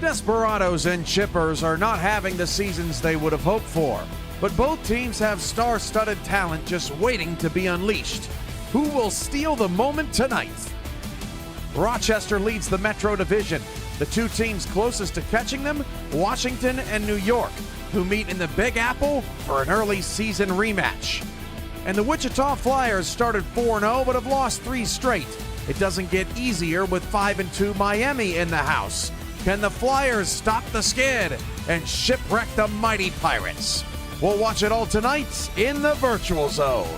Desperados and Chippers are not having the seasons they would have hoped for, but both teams have star-studded talent just waiting to be unleashed. Who will steal the moment tonight? Rochester leads the Metro Division. The two teams closest to catching them, Washington and New York, who meet in the Big Apple for an early season rematch. And the Wichita Flyers started 4-0 but have lost 3 straight. It doesn't get easier with 5-2 Miami in the house. Can the Flyers stop the skid and shipwreck the mighty Pirates? We'll watch it all tonight in the Virtual Zone.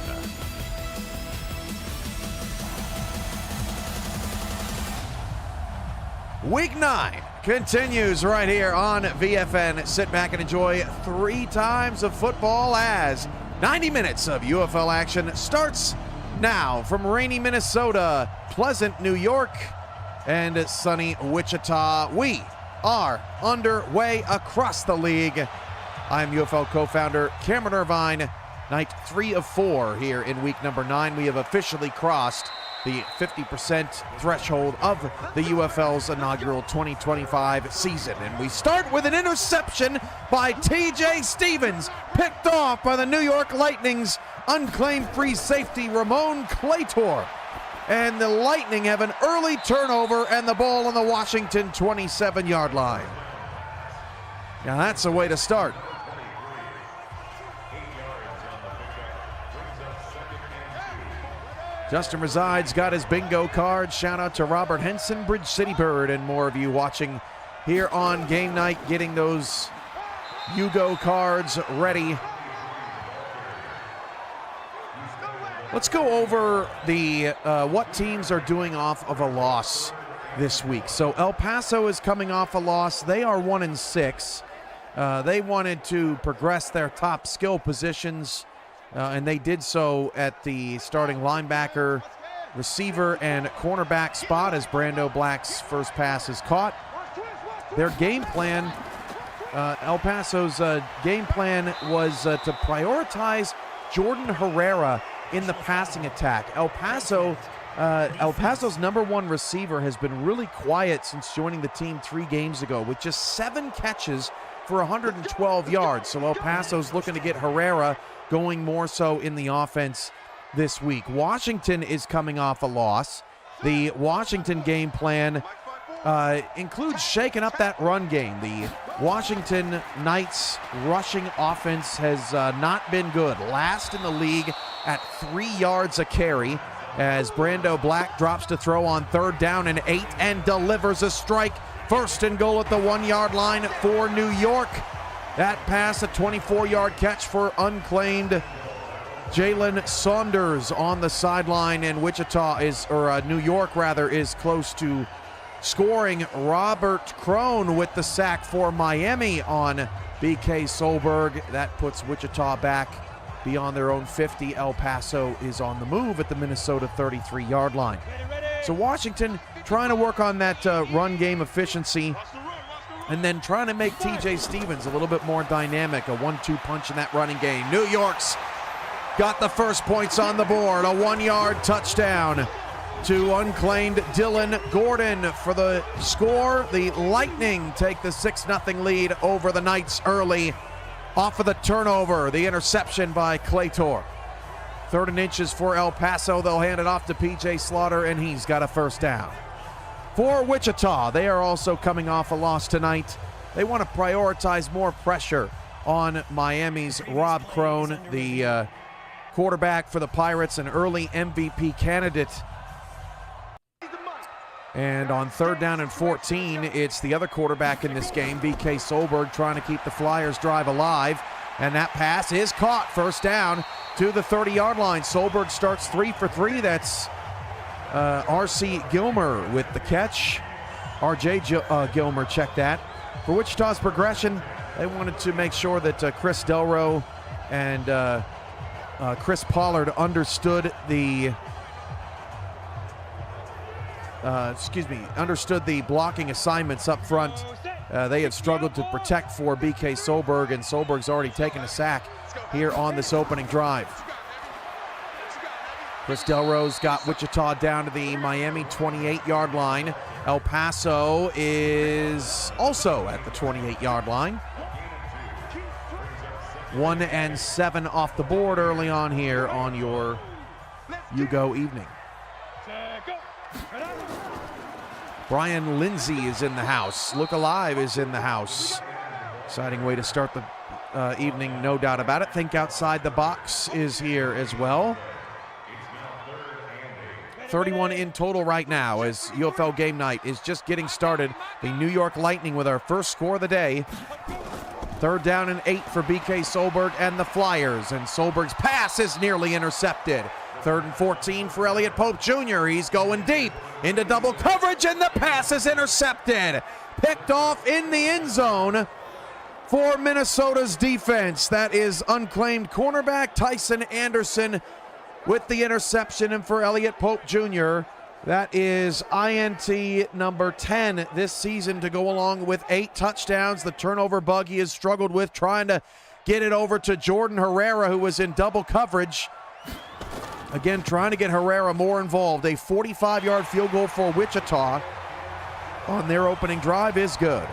Week 9 continues right here on VFN. Sit back and enjoy 3 times of football as 90 minutes of UFL action starts now from rainy Minnesota, pleasant New York, and sunny Wichita. We are underway across the league. I'm UFL co-founder Cameron Irvine. Night 3 of 4 here in week number 9. We have officially crossed the 50% threshold of the UFL's inaugural 2025 season. And we start with an interception by TJ Stevens, picked off by the New York Lightning's unclaimed free safety Ramon Claytor. And the Lightning have an early turnover and the ball on the Washington 27-yard line. Now that's a way to start. Justin Resides got his bingo card. Shout out to Robert Henson, Bridge City Bird, and more of you watching here on Game Night, getting those Yugo cards ready. Let's go over the what teams are doing off of a loss this week. So El Paso is coming off a loss. They are 1-6. They wanted to progress their top skill positions. And they did so at the starting linebacker, receiver, and cornerback spot as Brando Black's first pass is caught. Their game plan, El Paso's game plan was to prioritize Jordan Herrera in the passing attack. El Paso's number 1 receiver has been really quiet since joining the team 3 games ago with just 7 catches for 112 yards. So El Paso's looking to get Herrera going more so in the offense this week. Washington is coming off a loss. The Washington game plan includes shaking up that run game. The Washington Knights rushing offense has not been good. Last in the league at 3 yards a carry as Brando Black drops to throw on 3rd down and 8 and delivers a strike. 1st and goal at the 1-yard line for New York. That pass, a 24-yard catch for unclaimed Jalen Saunders on the sideline, and New York is close to scoring. Robert Crone with the sack for Miami on BK Solberg. That puts Wichita back beyond their own 50. El Paso is on the move at the Minnesota 33-yard line. So Washington trying to work on that run game efficiency, and then trying to make TJ Stevens a little bit more dynamic, a 1-2 punch in that running game. New York's got the first points on the board, a 1-yard touchdown to unclaimed Dylan Gordon for the score. The Lightning take the 6-0 lead over the Knights early off of the turnover, the interception by Claytor. 3rd and inches for El Paso. They'll hand it off to PJ Slaughter, and he's got a first down. For Wichita, they are also coming off a loss tonight. They want to prioritize more pressure on Miami's Rob Crone, the quarterback for the Pirates, an early MVP candidate. And on 3rd down and 14, it's the other quarterback in this game, BK Solberg, trying to keep the Flyers drive alive. And that pass is caught. 1st down to the 30-yard line. Solberg starts 3 for 3. That's R.C. Gilmer with the catch. R.J. Gilmer checked that. For Wichita's progression, they wanted to make sure that Chris Delro and Chris Pollard understood the blocking assignments up front. They have struggled to protect for BK Solberg, and Solberg's already taken a sack here on this opening drive. Chris Delro's got Wichita down to the Miami 28-yard line. El Paso is also at the 28-yard line. 1 and 7 off the board early on here on your You Go evening. Brian Lindsay is in the house. Look Alive is in the house. Exciting way to start the evening, no doubt about it. Think Outside the Box is here as well. 31 in total right now as UFL Game Night is just getting started. The New York Lightning with our first score of the day. 3rd down and 8 for BK Solberg and the Flyers, and Solberg's pass is nearly intercepted. 3rd and 14 for Elliott Pope Jr. He's going deep into double coverage, and the pass is intercepted. Picked off in the end zone for Minnesota's defense. That is unclaimed cornerback Tyson Anderson with the interception, and for Elliott Pope Jr., that is INT number 10 this season to go along with 8 touchdowns. The turnover bug he has struggled with, trying to get it over to Jordan Herrera, who was in double coverage. Again, trying to get Herrera more involved. A 45-yard field goal for Wichita on their opening drive is good.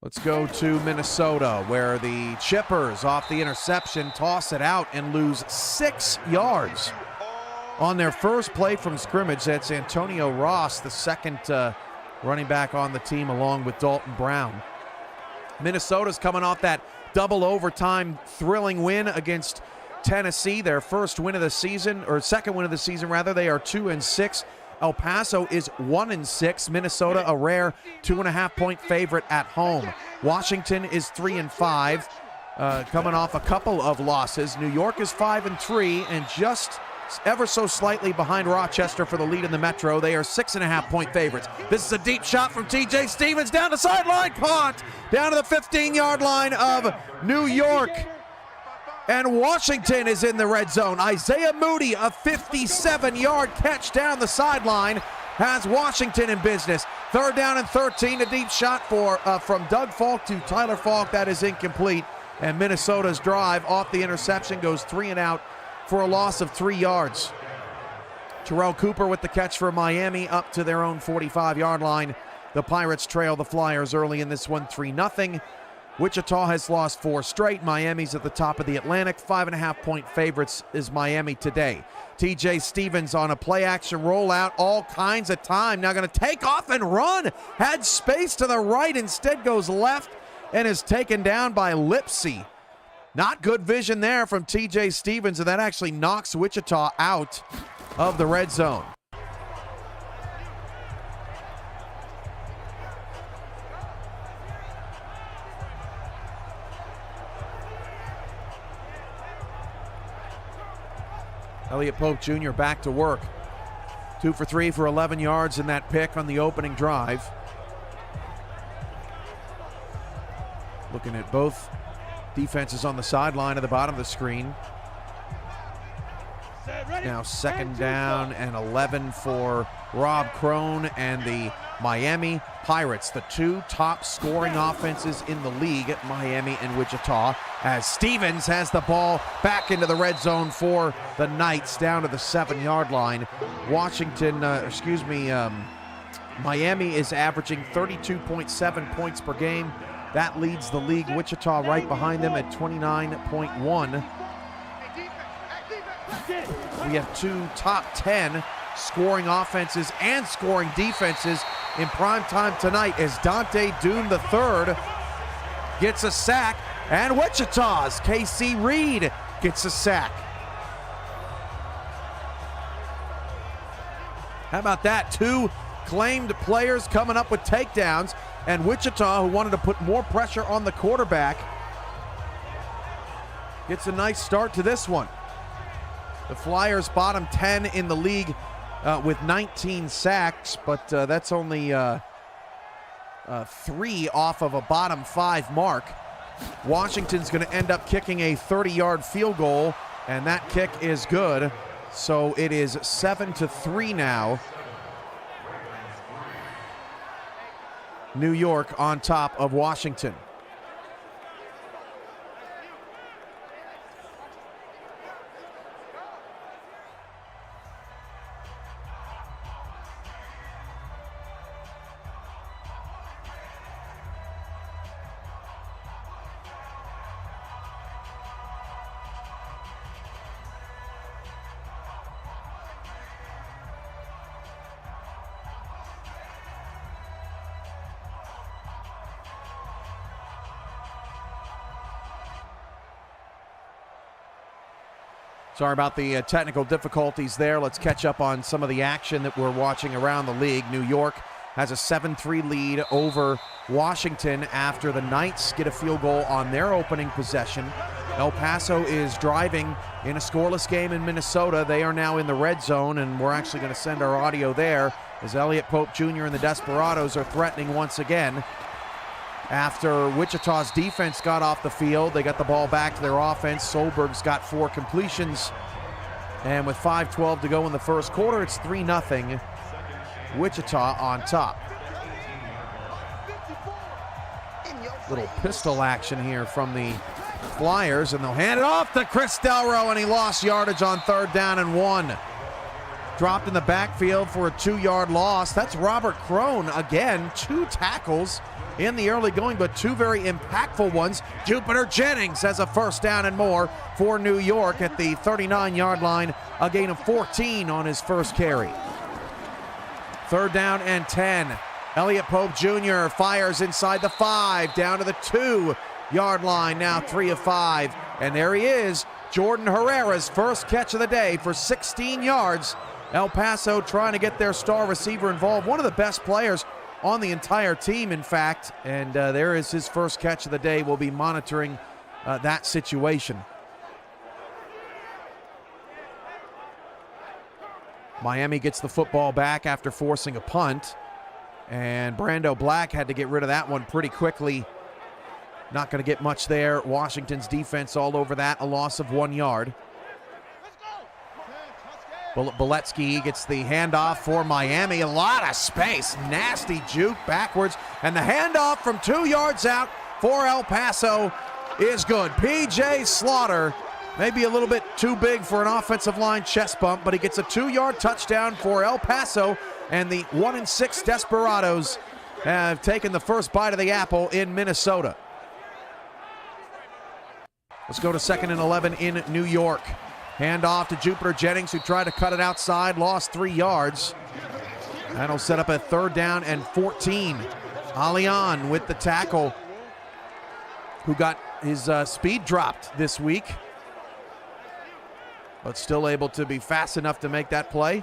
Let's go to Minnesota, where the Chippers, off the interception, toss it out and lose 6 yards. On their first play from scrimmage, that's Antonio Ross, the second running back on the team, along with Dalton Brown. Minnesota's coming off that double overtime thrilling win against Tennessee, their first win of the season, or second win of the season rather. They are 2 and 6. El Paso is 1 and 6. Minnesota, a rare 2.5-point favorite at home. Washington is 3 and 5, coming off a couple of losses. New York is 5 and 3, and just ever so slightly behind Rochester for the lead in the Metro. They are 6.5-point favorites. This is a deep shot from TJ Stevens down the sideline, caught down to the 15-yard line of New York. And Washington is in the red zone. Isaiah Moody, a 57-yard catch down the sideline, has Washington in business. 3rd down and 13, a deep shot from Doug Falk to Tyler Falk. That is incomplete. And Minnesota's drive off the interception goes 3 and out for a loss of 3 yards. Terrell Cooper with the catch for Miami up to their own 45-yard line. The Pirates trail the Flyers early in this one, 3-0. Wichita has lost 4 straight. Miami's at the top of the Atlantic. 5.5-point favorites is Miami today. TJ Stevens on a play-action rollout, all kinds of time. Now going to take off and run. Had space to the right, instead goes left and is taken down by Lipsy. Not good vision there from TJ Stevens, and that actually knocks Wichita out of the red zone. Elliott Pope Jr. back to work. 2 for 3 for 11 yards in that pick on the opening drive. Looking at both defenses on the sideline at the bottom of the screen. Now 2nd down and 11 for Rob Crone and the Miami Pirates, the 2 top scoring offenses in the league at Miami and Wichita, as Stevens has the ball back into the red zone for the Knights down to the 7-yard line. Miami is averaging 32.7 points per game. That leads the league. Wichita right behind them at 29.1. We have 2 top 10 scoring offenses and scoring defenses in prime time tonight as Dante Doon III gets a sack, and Wichita's KC Reed gets a sack. How about that? 2 claimed players coming up with takedowns, and Wichita, who wanted to put more pressure on the quarterback, gets a nice start to this one. The Flyers bottom 10 in the league with 19 sacks, but that's only 3 off of a bottom 5 mark. Washington's going to end up kicking a 30-yard field goal, and that kick is good. So it is 7-3 now. New York on top of Washington. Sorry about the technical difficulties there. Let's catch up on some of the action that we're watching around the league. New York has a 7-3 lead over Washington after the Knights get a field goal on their opening possession. El Paso is driving in a scoreless game in Minnesota. They are now in the red zone, and we're actually going to send our audio there as Elliott Pope Jr. and the Desperados are threatening once again. After Wichita's defense got off the field, they got the ball back to their offense. Solberg's got 4 completions. And with 5:12 to go in the first quarter, it's 3-0. Wichita on top. Little pistol action here from the Flyers, and they'll hand it off to Chris Delro, and he lost yardage on 3rd down and 1. Dropped in the backfield for a 2-yard loss. That's Robert Crone again, 2 tackles in the early going, but 2 very impactful ones. Jupiter Jennings has a 1st down and more for New York at the 39-yard line, a gain of 14 on his first carry. 3rd down and 10. Elliott Pope Jr. fires inside the 5, down to the 2-yard line, now 3 of 5. And there he is, Jordan Herrera's first catch of the day for 16 yards. El Paso trying to get their star receiver involved, one of the best players on the entire team, in fact, and there is his first catch of the day. We'll be monitoring that situation. Miami gets the football back after forcing a punt, and Brando Black had to get rid of that one pretty quickly. Not going to get much there. Washington's defense all over that, a loss of 1 yard. Boletsky gets the handoff for Miami. A lot of space. Nasty juke backwards. And the handoff from 2 yards out for El Paso is good. P.J. Slaughter, maybe a little bit too big for an offensive line chest bump, but he gets a 2-yard touchdown for El Paso. And the 1-6 Desperados have taken the first bite of the apple in Minnesota. Let's go to 2nd and 11 in New York. Hand off to Jupiter Jennings, who tried to cut it outside, lost 3 yards. That'll set up a 3rd down and 14. Alian with the tackle, who got his speed dropped this week, but still able to be fast enough to make that play.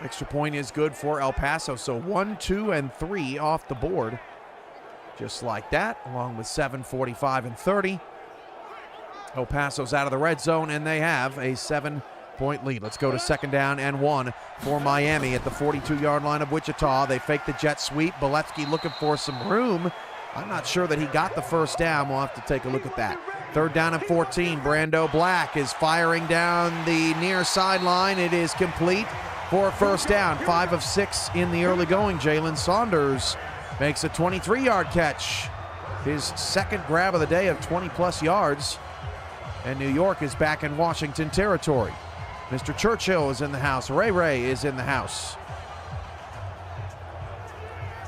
Extra point is good for El Paso, so 1, 2, and 3 off the board. Just like that, along with 7, 45, and 30. El Paso's out of the red zone, and they have a 7-point lead. Let's go to 2nd down and 1 for Miami at the 42-yard line of Wichita. They fake the jet sweep. Boletsky looking for some room. I'm not sure that he got the 1st down. We'll have to take a look at that. 3rd down and 14. Brando Black is firing down the near sideline. It is complete for a 1st down. 5 of 6 in the early going. Jalen Saunders makes a 23-yard catch, his 2nd grab of the day of 20-plus yards, and New York is back in Washington territory. Mr. Churchill is in the house. Ray is in the house.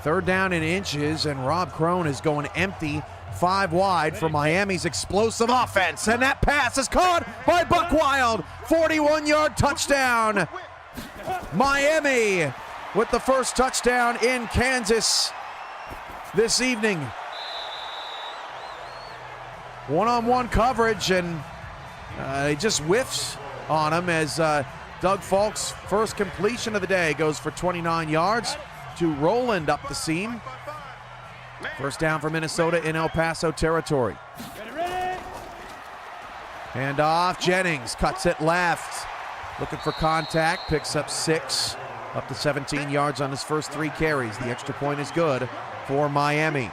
3rd down in inches, and Rob Crone is going empty, 5 wide for Miami's explosive offense, and that pass is caught by Buck Wild. 41-yard touchdown. Miami with the first touchdown in Kansas this evening. One-on-one coverage, and he just whiffs on him as Doug Falk's first completion of the day goes for 29 yards to Roland up the seam. 1st down for Minnesota in El Paso territory. Hand off, Jennings cuts it left, looking for contact, picks up 6, up to 17 yards on his first 3 carries. The extra point is good for Miami.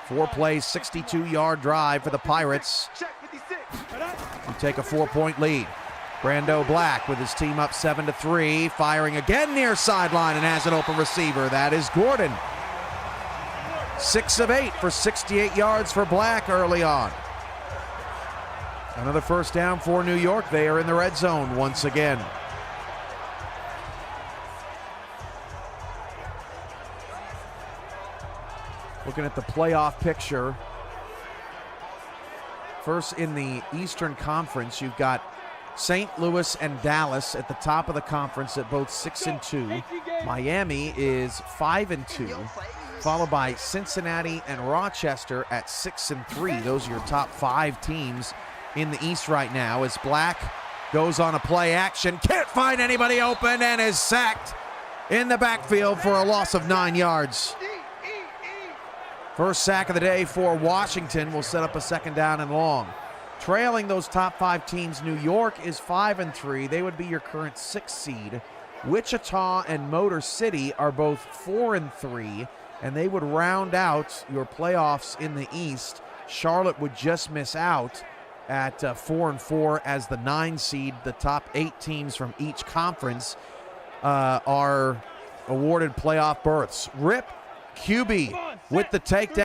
Four plays, 62-yard drive for the Pirates. We take a 4-point lead. Brando Black with his team up 7-3, firing again near sideline and has an open receiver. That is Gordon. 6 of 8 for 68 yards for Black early on. Another first down for New York. They are in the red zone once again. Looking at the playoff picture. First in the Eastern Conference, you've got St. Louis and Dallas at the top of the conference at both 6-2. Miami is 5-2, followed by Cincinnati and Rochester at 6-3. Those are your top 5 teams in the East right now, as Black goes on a play action, can't find anybody open, and is sacked in the backfield for a loss of 9 yards. First sack of the day for Washington will set up a second down and long. Trailing those top 5 teams, New York is 5-3. They would be your current 6th seed. Wichita and Motor City are both 4-3, and they would round out your playoffs in the East. Charlotte would just miss out at 4-4 as the 9 seed. The top 8 teams from each conference are awarded playoff berths. Rip QB with the takedown.